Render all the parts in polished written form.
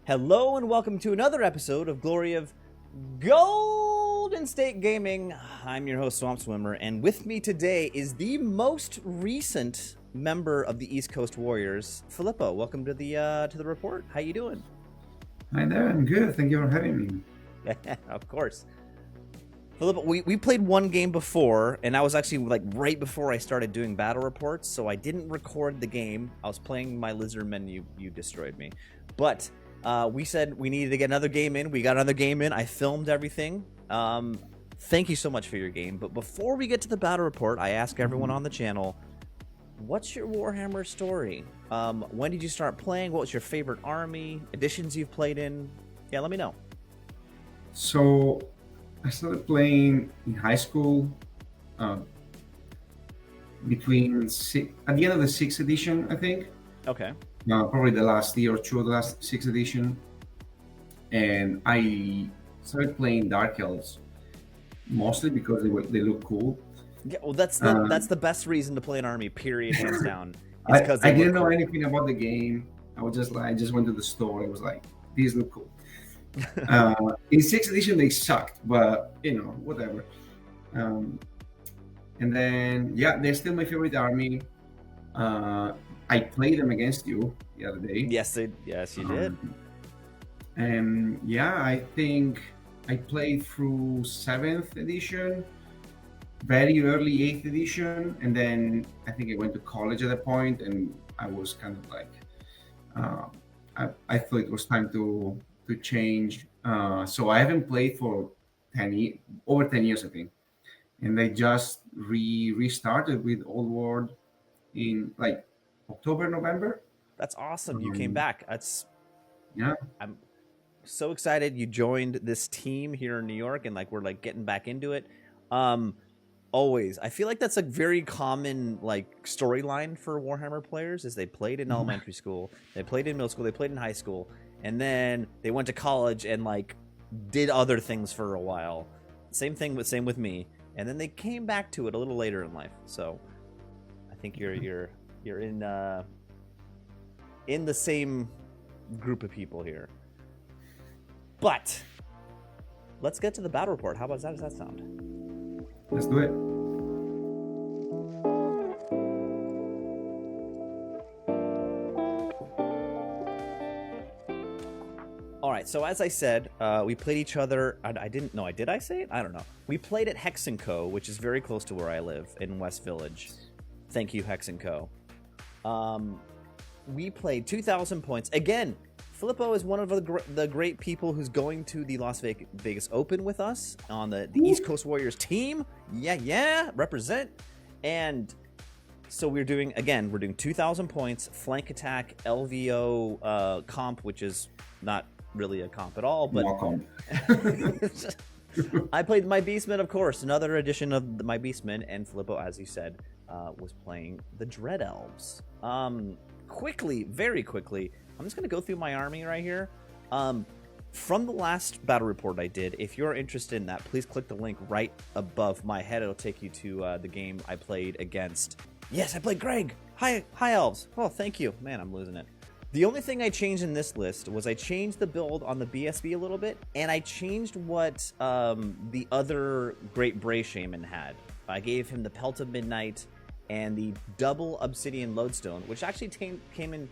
Hello and welcome to another episode of Glory of Golden State Gaming. I'm your host, Swamp Swimmer, and with me today is the most recent member of the East Coast Warriors, Filippo. Welcome to the report. How you doing? Hi there, I'm good. Thank you for having me. Of course. Filippo, we played one game before, and I was actually like right before I started doing battle reports, so I didn't record the game. I was playing my Lizardmen, you destroyed me. But we said we needed to get another game in. We got another game in. I filmed everything. Thank you so much for your game. But before we get to the battle report, I ask everyone on the channel, what's your Warhammer story? When did you start playing? What was your favorite army? Editions you've played in? Yeah, let me know. So, I started playing in high school at the end of the 6th edition, I think. Okay. Probably the last year or two of the last 6th edition. And I started playing Dark Elves, mostly because they look cool. Yeah, well, that's the best reason to play an army, period, hands down. I didn't know anything about the game. I just went to the store. It was like, these look cool. In 6th edition, they sucked, but whatever. And then, yeah, they're still my favorite army. I played them against you the other day. Yes, you did. And yeah, I think I played through 7th edition, very early 8th edition, and then I think I went to college at that point, and I was kind of like, I thought it was time to change. So I haven't played for over 10 years, I think, and I just restarted with Old World in like October, November. That's awesome. You came back. Yeah. I'm so excited you joined this team here in New York, and like we're like getting back into it. Always, I feel like that's a very common like storyline for Warhammer players. Is they played in elementary school, they played in middle school, they played in high school, and then they went to college and like did other things for a while. Same with me, and then they came back to it a little later in life. So I think you're in the same group of people here. But let's get to the battle report. How does that sound? Let's do it. All right, so as I said, we played each other. I didn't know. Did I say it? I don't know. We played at Hex & Co., which is very close to where I live in West Village. Thank you, Hex & Co. We played 2,000 points. Again, Filippo is one of the great people who's going to the Las Vegas Open with us on the East Coast Warriors team. Yeah, represent. And so we're doing 2,000 points, flank attack, LVO comp, which is not really a comp at all, but I played my Beastmen, of course, another edition of my Beastmen, and Filippo, as he said, was playing the Dread Elves. Very quickly, I'm just going to go through my army right here. From the last battle report I did, if you're interested in that, please click the link right above my head. It'll take you to the game I played against. Yes, I played Greg. Hi, Elves. Oh, thank you. Man, I'm losing it. The only thing I changed in this list was I changed the build on the BSB a little bit, and I changed what the other Great Bray Shaman had. I gave him the Pelt of Midnight and the double Obsidian Lodestone, which actually came in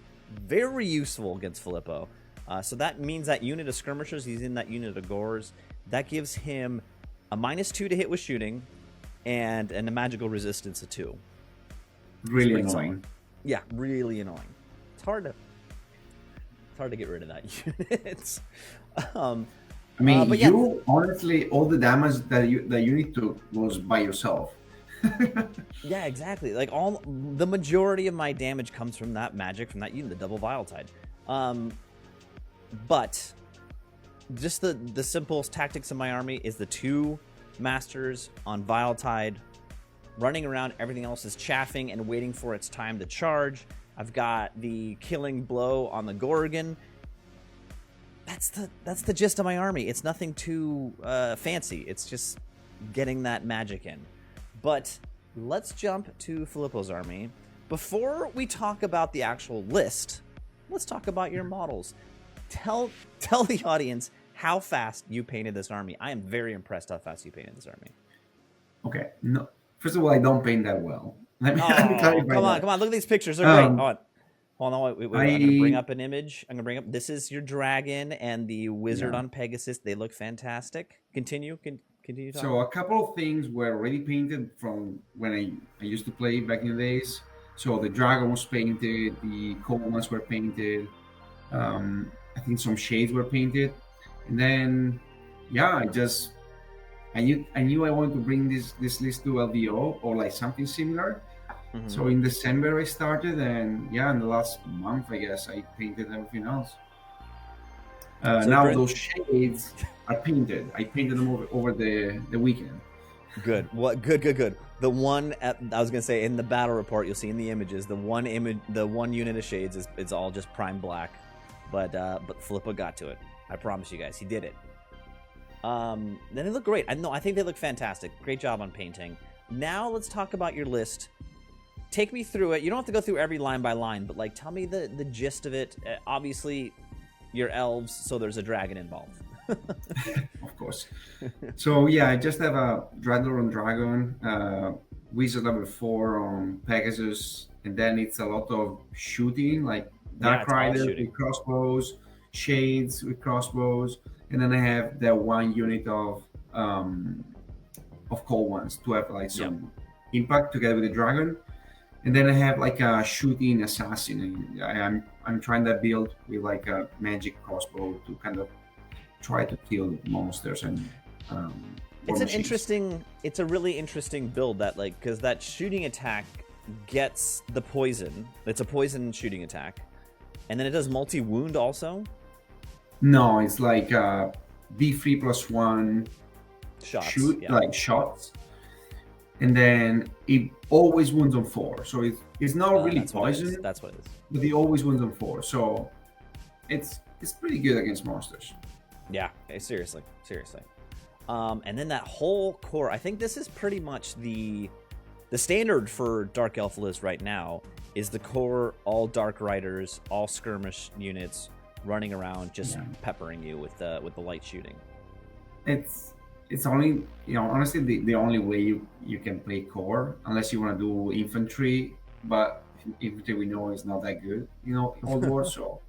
very useful against Filippo. So that means that unit of skirmishers, he's in that unit of gores. That gives him a -2 to hit with shooting and a magical resistance of 2. Really annoying. Yeah, really annoying. It's hard to get rid of that unit. But yeah. Honestly, all the damage that you took was by yourself. Yeah, exactly. Like the majority of my damage comes from that magic, from that unit, the double Vile Tide. But just the simplest tactics of my army is the 2 masters on Vile Tide running around. Everything else is chaffing and waiting for its time to charge. I've got the killing blow on the Gorgon. That's the gist of my army. It's nothing too fancy. It's just getting that magic in. But let's jump to Filippo's army. Before we talk about the actual list, let's talk about your models. tell the audience how fast you painted this army. I am very impressed how fast you painted this army. Okay. No. First of all, I don't paint that well. Let me Oh, clarify come on, that. come on. Look at these pictures. They're great. Hold on. Wait. I'm going to bring I up an image. I'm going to bring up. This is your dragon and the wizard yeah. on Pegasus. They look fantastic. Continue talking. So a couple of things were already painted from when I used to play back in the days. So the dragon was painted, the cold ones were painted. I think some shades were painted, and then yeah, I knew I wanted to bring this list to LVO or like something similar. Mhm. So in December I started, and yeah, in the last month I guess I painted everything else. So Now Brent- those shades are painted. I painted them over the weekend. Good. What? Good. The one I was gonna say in the battle report, you'll see in the images, the one unit of shades is it's all just prime black, but Filippo got to it. I promise you guys, he did it. Then they look great. I think they look fantastic. Great job on painting. Now let's talk about your list. Take me through it. You don't have to go through every line by line, but like tell me the gist of it. Obviously, you're elves, so there's a dragon involved. Of course. So yeah, I just have a Dreadnought on Dragon, Wizard level 4 on Pegasus, and then it's a lot of shooting, like Dark it's all Riders shooting. with crossbows, Shades with crossbows, and then I have the one unit of cold ones to have like some impact together with the dragon, and then I have like a shooting assassin, and I'm trying that build with like a magic crossbow to kind of try to kill monsters and It's a really interesting build that like because that shooting attack gets the poison. It's a poison shooting attack, and then it does multi-wound also. No, it's like D3 plus 1 Shots, shots, and then it always wounds on 4. So it's not really poison. That's what it is. But it always wounds on 4. So it's pretty good against monsters. Yeah, seriously. And then that whole core, I think this is pretty much the standard for Dark Elf list right now is the core, all Dark Riders, all skirmish units running around just peppering you with the light shooting. It's only, honestly the only way you can play core, unless you want to do infantry, but infantry we know is not that good, Old War, so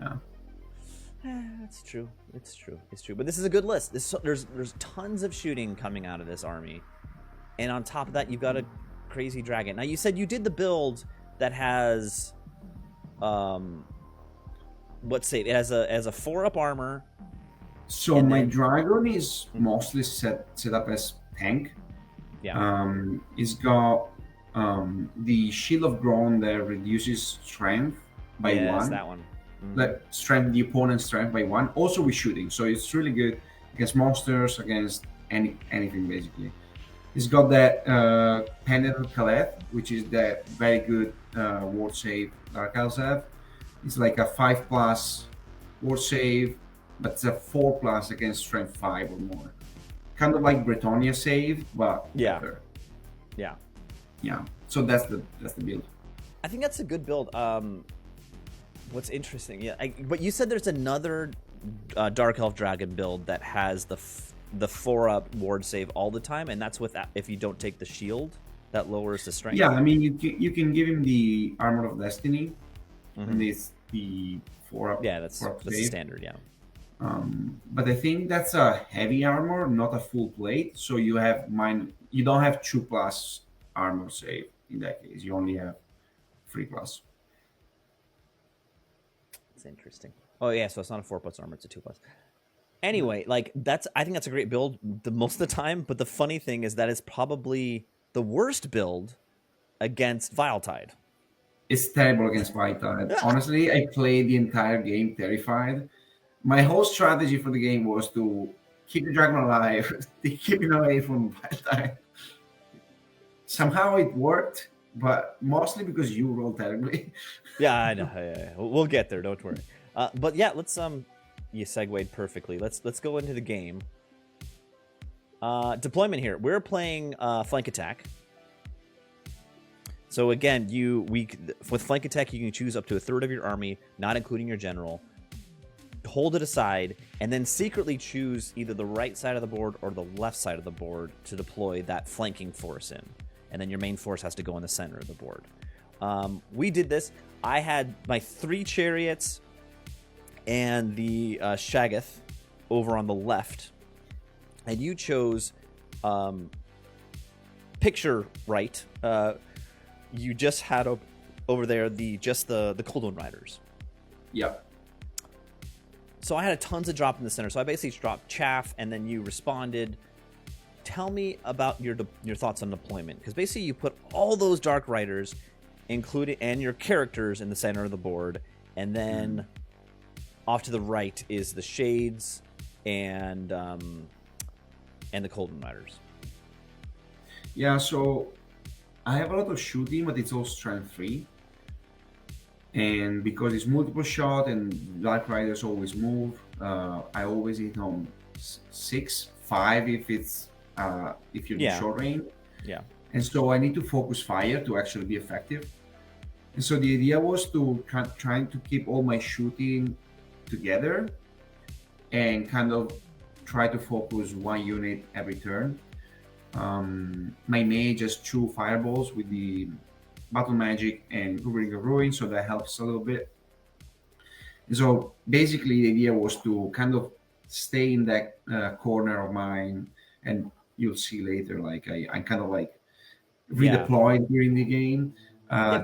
yeah. That's true. It's true. But this is a good list. There's tons of shooting coming out of this army, and on top of that, you've got a crazy dragon. Now, you said you did the build that has, let's say it has a 4-up armor. So my dragon is mostly set up as tank. Yeah. It's got the Shield of Groan that reduces strength by 1. That one. Like the opponent's strength by 1, also with shooting, so it's really good against monsters, against anything basically. It's got that Pendant Caleth, which is that very good ward save Dark Elves have. It's like a 5+ ward save, but it's a 4+ against strength 5 or more. Kind of like Bretonia save, but better. Yeah. So that's the build. I think that's a good build. What's interesting, but you said there's another Dark Elf Dragon build that has the 4-up ward save all the time, and that's if you don't take the shield, that lowers the strength. Yeah, I mean you can give him the Armor of Destiny, and it's the 4-up. Yeah, that's the standard. Yeah. But I think that's a heavy armor, not a full plate. So you don't have 2+ armor save in that case. You only have 3+. Interesting. Oh yeah, so it's not a 4+ armor, it's a 2+. Anyway, I think that's a great build most of the time, but the funny thing is that it's probably the worst build against Viletide. It's terrible against Viletide. Honestly, I played the entire game terrified. My whole strategy for the game was to keep the dragon alive, to keep him away from Viletide. Somehow it worked, but mostly because you rolled terribly. Yeah, I know. Yeah. We'll get there. Don't worry. But yeah, let's you segued perfectly. Let's go into the game. Deployment here. We're playing flank attack. So again, with flank attack, you can choose up to a third of your army, not including your general. hold it aside, and then secretly choose either the right side of the board or the left side of the board to deploy that flanking force in. And then your main force has to go in the center of the board. We did this. I had my 3 chariots and the Shaggoth over on the left, and you chose picture right. You just had over there the Coldon Riders. Yep. So I had tons of drop in the center. So I basically dropped chaff, and then you responded. Tell me about your thoughts on deployment, because basically you put all those Dark Riders, including and your characters, in the center of the board, and then off to the right is the Shades and the Coldon Riders. Yeah, so I have a lot of shooting, but it's all strength 3. And because it's multiple shot and Dark Riders always move, I always hit on 6, 5 if you're in short range. Yeah. And so I need to focus fire to actually be effective. And so the idea was to trying to keep all my shooting together and kind of try to focus 1 unit every turn. My mage just 2 fireballs with the Battle Magic and Ring of Ruin, so that helps a little bit. And so basically the idea was to kind of stay in that corner of mine, and you'll see later, like I kind of like redeployed during the game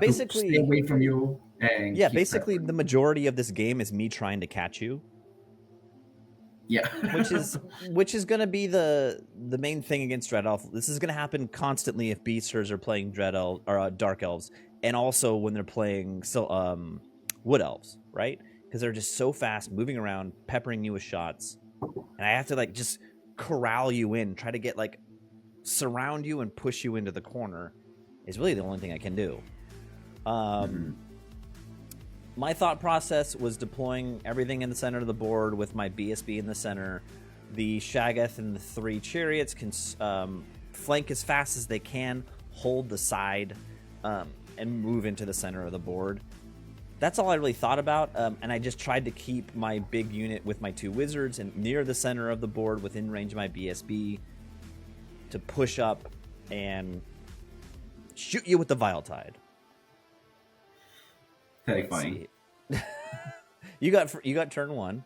basically to stay away from you. And basically the majority of this game is me trying to catch you. Yeah. which is going to be the main thing against Dread Elf. This is going to happen constantly if Beasters are playing Dread Elf or Dark Elves, and also when they're playing Wood Elves, right? Because they're just so fast, moving around, peppering you with shots, and I have to like just corral you in, try to get like surround you and push you into the corner. Is really the only thing I can do. My thought process was deploying everything in the center of the board with my BSB in the center. The Shaggoth and the 3 chariots can flank as fast as they can, hold the side, and move into the center of the board. That's all I really thought about, and I just tried to keep my big unit with my 2 wizards and near the center of the board within range of my BSB to push up and shoot you with the Vile Tide. Terrifying. You got turn 1,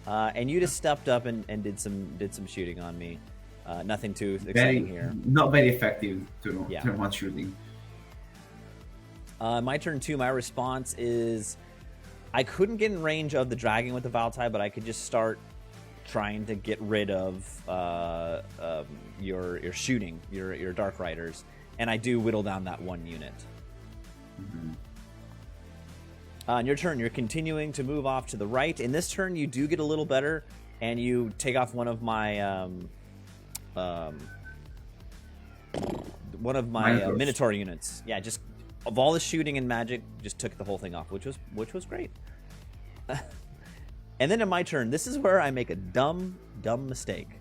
and you just stepped up and did some shooting on me. Nothing too exciting here. Not very effective to turn 1 shooting. My turn 2, my response is I couldn't get in range of the dragon with the Vile Tide, but I could just start trying to get rid of your shooting, your Dark Riders, and I do whittle down that 1 unit. On your turn, you're continuing to move off to the right. In this turn, you do get a little better, and you take off one of my Minotaur units. Yeah, just of all the shooting and magic, just took the whole thing off, which was great. And then in my turn, this is where I make a dumb mistake.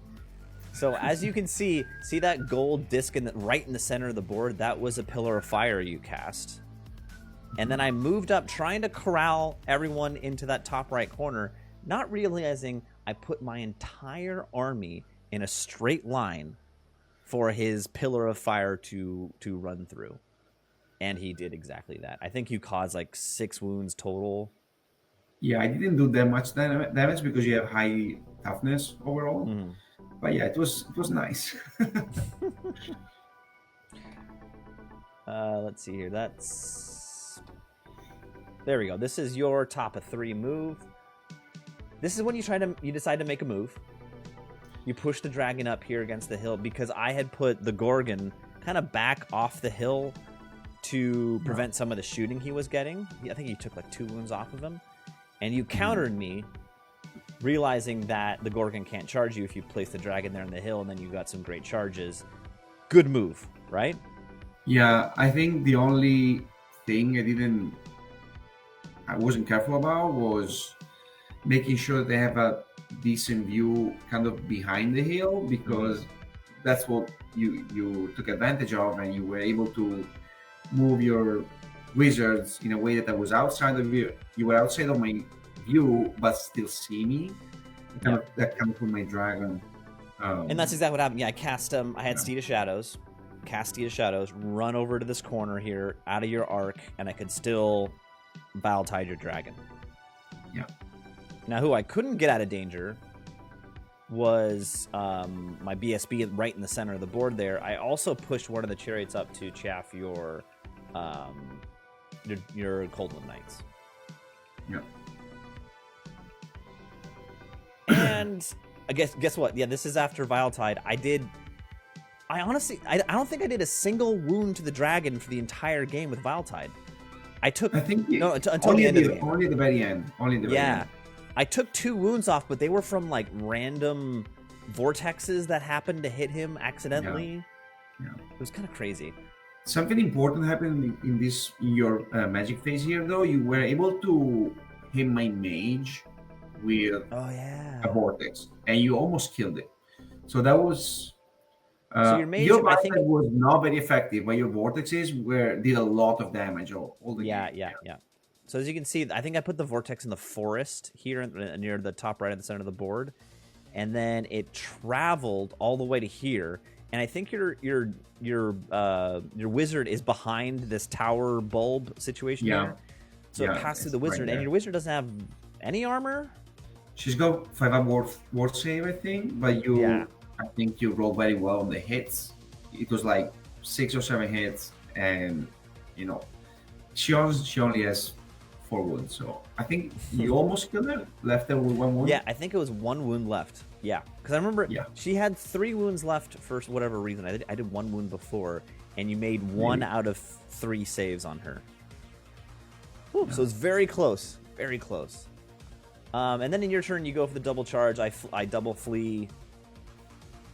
So as you can see that gold disc right in the center of the board? That was a Pillar of Fire you cast. And then I moved up trying to corral everyone into that top right corner, not realizing I put my entire army in a straight line for his Pillar of Fire to run through. And he did exactly that. I think you caused like 6 wounds total. Yeah, I didn't do that much damage because you have high toughness overall. But yeah, it was nice. Let's see here. There we go. This is your top of 3 move. This is when you decide to make a move. You push the dragon up here against the hill because I had put the Gorgon kind of back off the hill to prevent some of the shooting he was getting. I think he took like 2 wounds off of him. And you countered me, realizing that the Gorgon can't charge you if you place the dragon there in the hill, and then you got some great charges. Good move, right? Yeah, I think the only thing I wasn't careful about was making sure they have a decent view kind of behind the hill, because that's what you took advantage of, and you were able to move your wizards in a way that was outside of you were outside of my view, but still see me. That kind of put my dragon. And that's exactly what happened. Yeah, I cast I had Steed of Shadows, run over to this corner here, out of your arc, and I could still Valtide your dragon. Yeah. Now, who I couldn't get out of danger was my BSB right in the center of the board there. I also pushed one of the chariots up to chaff your Coldland Knights. Yeah. And I guess what? Yeah, this is after Valtide. I honestly don't think I did a single wound to the dragon for the entire game with Valtide. until the end of the game. Only the very end. Yeah. I took 2 wounds off, but they were from like random vortexes that happened to hit him accidentally. Yeah. It was kind of crazy. Something important happened in your magic phase here, though. You were able to hit my mage with a vortex, and you almost killed it. So that was so your mage, your Valtide was not very effective, but your vortexes did a lot of damage all the game. Yeah. So as you can see, I think I put the vortex in the forest here near the top right at the center of the board, and then it traveled all the way to here. And I think your wizard is behind this tower bulb situation here. So it passed through the wizard, and your wizard doesn't have any armor. She's got 5 ward save, I think, but I think you rolled very well on the hits. It was like 6 or 7 hits, and she only has 4 wounds. So I think you almost killed her. Left her with 1 wound. Yeah, I think it was 1 wound left. Yeah, because I remember she had 3 wounds left for whatever reason. I did 1 wound before, and you made 1 out of 3 saves on her. Ooh, so it's very close, very close. And then in your turn, you go for the double charge. I double flee.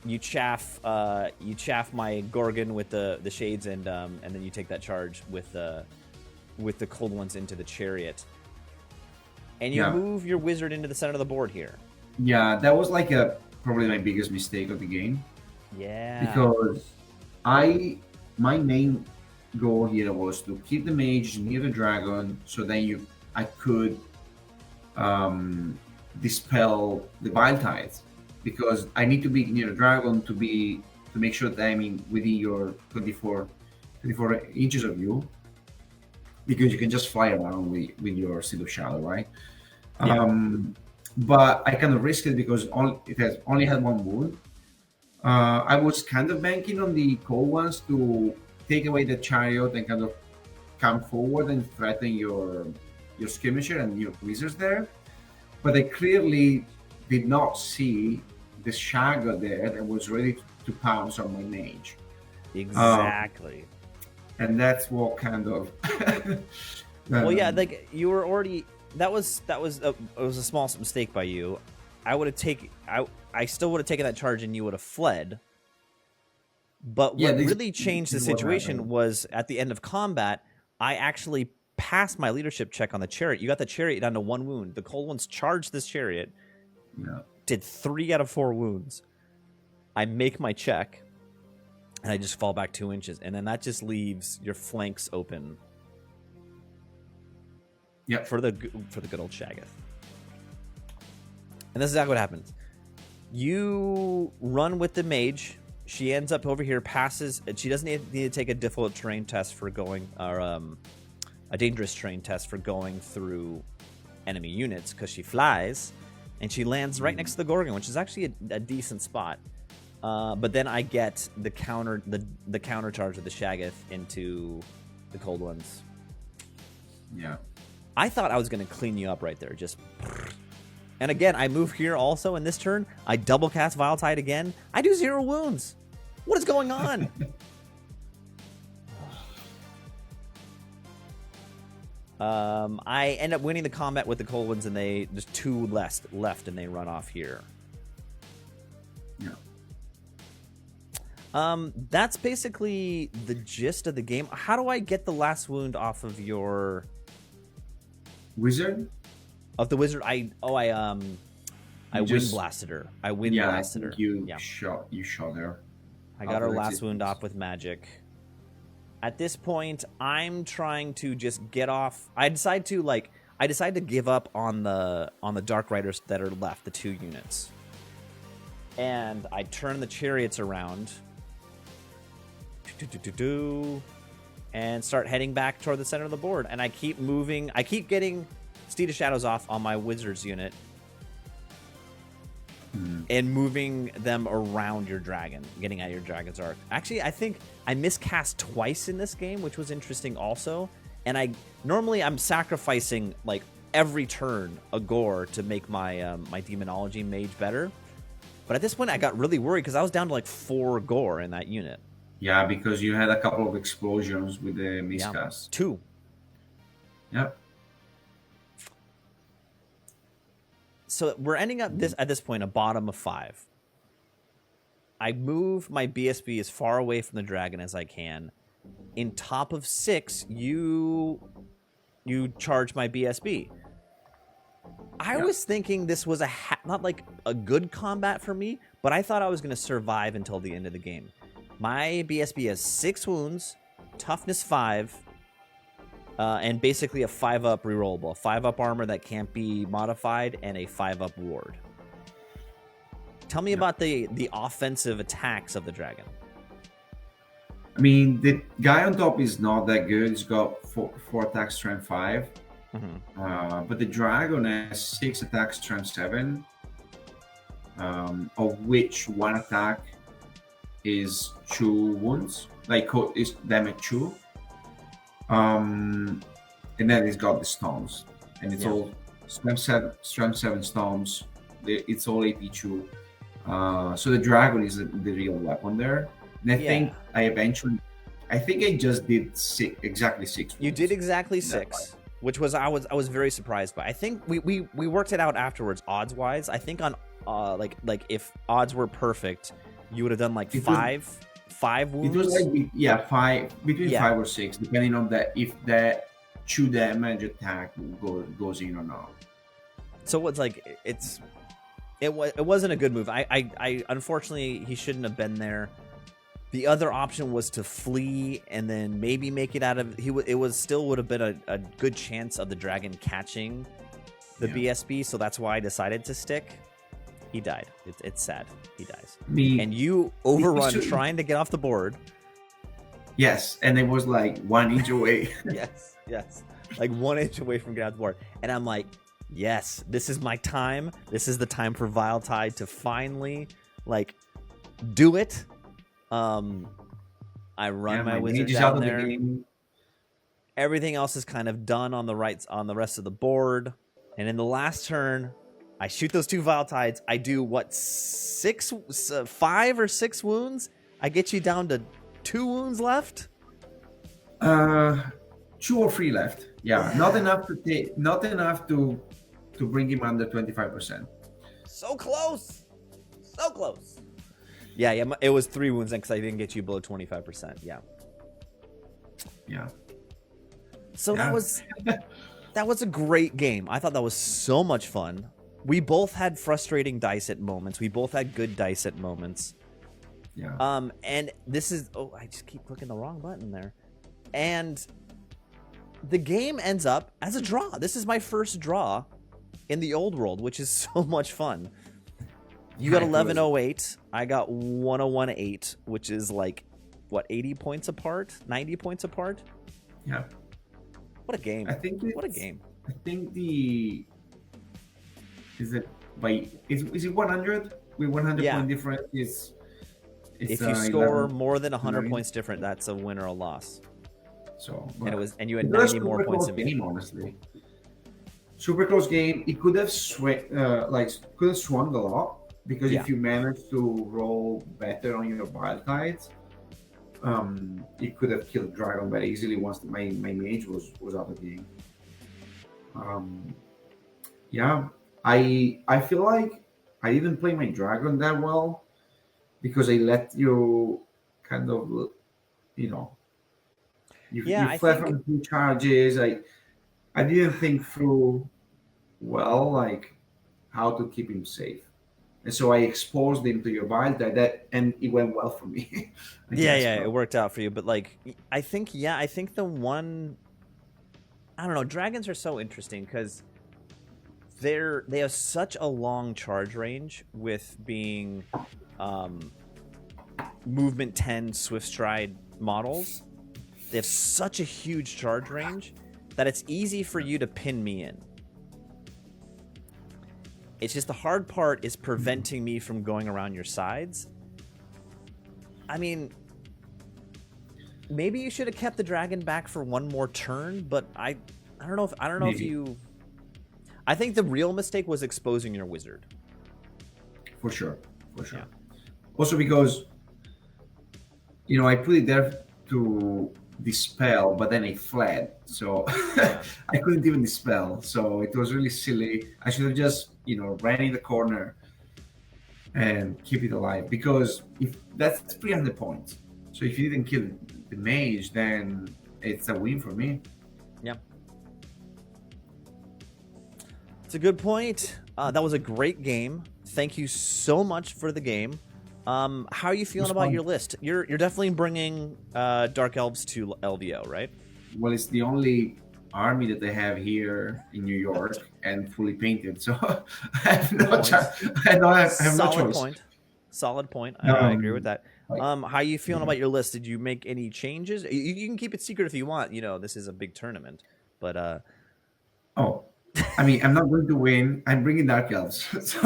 You chaff my Gorgon with the shades, and then you take that charge with the cold ones into the chariot, and you move your wizard into the center of the board here. Yeah, that was like probably my biggest mistake of the game. Yeah, because my main goal here was to keep the mage near the dragon, so then I could dispel the Valtides, because I need to be near the dragon to make sure that I'm within your 24 inches of you, because you can just fly around with your Seed of Shadow, right? Yeah. But I kind of risked it because it only had 1 wound. I was kind of banking on the cold ones to take away the chariot and kind of come forward and threaten your skirmisher and your wizards there. But I clearly did not see the Shagger there that was ready to pounce on my mage. Exactly. And that's what kind of well, yeah, like you were already that was it was a small mistake by you. I still would have taken that charge and you would have fled. But what really changed the situation was at the end of combat, I actually passed my leadership check on the chariot. You got the chariot down to 1 wound. The cold ones charged this chariot. Yeah. Did 3 out of 4 wounds. I make my check, and I just fall back 2 inches, and then that just leaves your flanks open. Yeah. For the good old Shaggoth. And this is exactly what happens. You run with the mage. She ends up over here, passes. She doesn't need to take a difficult terrain test for going, or a dangerous terrain test for going through enemy units, because she flies, and she lands right next to the Gorgon, which is actually a decent spot. But then I get the counter charge of the Shaggoth into the cold ones. Yeah. I thought I was going to clean you up right there. And again, I move here also in this turn. I double cast Valtide again. I do 0 wounds. What is going on? I end up winning the combat with the cold ones, and they just 2 left, and they run off here. Yeah. That's basically the gist of the game. How do I get the last wound off of your wizard? Of the wizard, I wind blasted her. I wind blasted her. You shot her. I got her last wound off with magic. At this point, I'm trying to just get off. I decide to I decided to give up on the Dark Riders that are left, the 2 units. And I turn the chariots around and start heading back toward the center of the board. And I keep moving. I keep getting Steed of Shadows off on my Wizards unit and moving them around your dragon, getting at your Dragon's Arc. Actually, I think I miscast twice in this game, which was interesting also. And normally I'm sacrificing like every turn a gore to make my my Demonology mage better. But at this point, I got really worried because I was down to like 4 gore in that unit. Yeah, because you had a couple of explosions with the miscast. 2. Yep. So we're ending up at this point a bottom of 5. I move my BSB as far away from the dragon as I can. In top of 6, you charge my BSB. I was thinking this was not like a good combat for me, but I thought I was going to survive until the end of the game. My BSB has 6 wounds, toughness 5, and basically a 5-up rerollable. 5-up armor that can't be modified, and a 5-up ward. Tell me about the offensive attacks of the dragon. I mean, the guy on top is not that good. He's got 4 attack, strength 5. But the dragon has 6 attack, strength 7, of which 1 attack is 2 wounds, like is damage 2. And then it's got the stones, and it's all strength 7 stones. It's all AP 2. So the dragon is the real weapon there. And I think I just did exactly 6 wounds. You did exactly 6. Which was I was very surprised by. I think we worked it out afterwards, odds wise. I think on like if odds were perfect, you would have done like 5 wounds. It was like 5 between 5 or 6, depending on that if that 2 damage attack goes in or not. So it's like it wasn't a good move. I unfortunately he shouldn't have been there. The other option was to flee and then maybe make it out of. Still would have been a good chance of the dragon catching the BSB. So that's why I decided to stick. He died. It's sad. He dies. And you overrun trying to get off the board. Yes, and it was like 1 inch away. yes, like 1 inch away from getting off the board. And I'm like, yes, this is my time. This is the time for Vile Tide to finally like do it. I run my wizard down there. Everything else is kind of done on the rest of the board. And in the last turn, I shoot those 2 Vile Tides. I do 5 or 6 wounds. I get you down to 2 wounds left. 2 or 3 left. Yeah, not enough to bring him under 25%. So close. Yeah, it was 3 wounds because I didn't get you below 25%. Yeah. So that was a great game. I thought that was so much fun. We both had frustrating dice at moments. We both had good dice at moments. Yeah. And this is I just keep clicking the wrong button there. And the game ends up as a draw. This is my first draw in the old world, which is so much fun. You got 1108. I got 1018, which is like, what, 80 points apart? 90 points apart? Yeah. What a game. What a game. I think is it 100? With 100 point difference is... If you score more than 100 points different, that's a win or a loss. So, and you had 90 more points than me. Honestly. Super close game. It could have swung a lot. Because if you manage to roll better on your Wild Tides, it could have killed Dragon very easily once my mage was out of the game. I feel like I didn't play my Dragon that well because I let you kind of, you fled from 2 charges. I didn't think through well, like how to keep him safe. And so I exposed him to your Wild Tide, and it went well for me. It worked out for you. But like, I think the one, I don't know. Dragons are so interesting because they have such a long charge range with being movement 10 swift stride models. They have such a huge charge range that it's easy for you to pin me in. It's just the hard part is preventing me from going around your sides. I mean, maybe you should have kept the dragon back for one more turn, but I don't know if you. I think the real mistake was exposing your wizard. For sure. Yeah. Also because, I put it there to dispel, but then it fled, so I couldn't even dispel. So it was really silly. I should have just, ran in the corner and keep it alive, because if that's 300 points. So if you didn't kill the mage, then it's a win for me. Yeah. It's a good point. That was a great game. Thank you so much for the game. How are you feeling about your list? You're definitely bringing Dark Elves to LVO, right? Well, it's the only army that they have here in New York and fully painted, so I have no chance. I have no choice. Solid point. I agree with that. How are you feeling about your list? Did you make any changes? You can keep it secret if you want. This is a big tournament, but I mean, I'm not going to win. I'm bringing Dark Elves. So,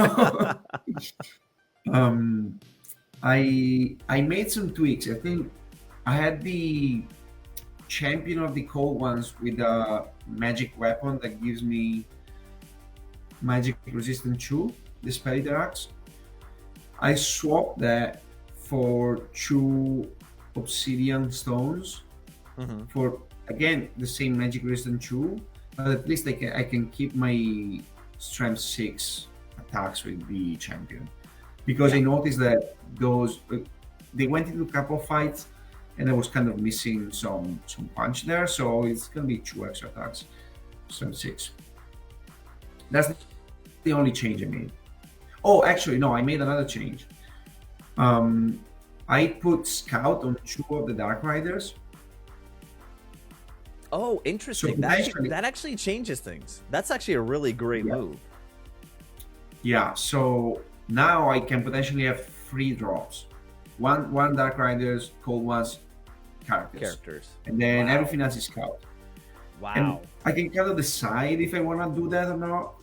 I made some tweaks. I think I had the champion of the cold ones with a magic weapon that gives me magic resistant 2, the Spelliter Axe. I swapped that for 2 obsidian stones for, again, the same magic resistant 2, but at least I can keep my strength 6 attacks with the champion, because I noticed that they went into a couple of fights and I was kind of missing some punch there, so it's gonna be 2 extra attacks, strength 6. That's the only change I made. Oh, actually, no, I made another change. I put Scout on 2 of the Dark Riders. Oh, interesting. So that actually changes things. That's actually a really great move. Yeah, so now I can potentially have 3 drops. One Dark Riders, cold ones, characters. And then everything else is Scout. Wow. And I can kind of decide if I want to do that or not.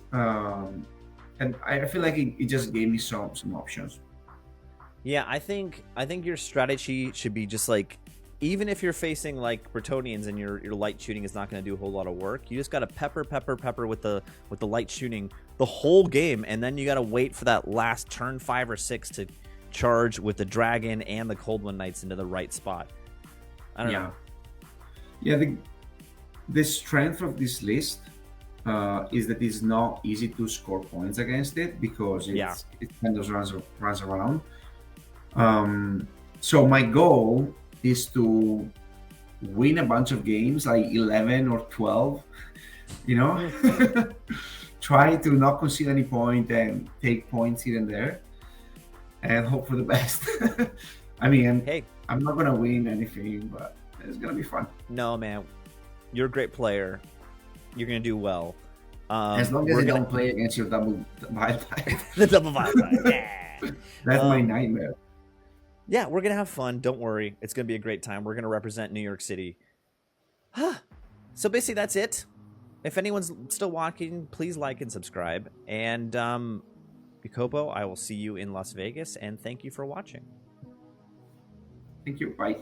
And I feel like it just gave me some options. Yeah, I think your strategy should be just like, even if you're facing like Bretonnians and your light shooting is not going to do a whole lot of work, you just got to pepper with the light shooting the whole game, and then you got to wait for that last turn 5 or 6 to charge with the dragon and the cold one knights into the right spot. I don't know. Yeah, the strength of this list is that it's not easy to score points against it, because it kind of runs around. So my goal is to win a bunch of games, like 11 or 12, try to not concede any point and take points here and there and hope for the best. I mean, I'm not going to win anything, but it's going to be fun. No, man, you're a great player. You're going to do well. As long as I don't play against your double Vile Tide. The double Vile Tide, yeah. That's my nightmare. Yeah, we're going to have fun. Don't worry. It's going to be a great time. We're going to represent New York City. So basically, that's it. If anyone's still watching, please like and subscribe. And Jacopo, I will see you in Las Vegas, and thank you for watching. Thank you. Bye.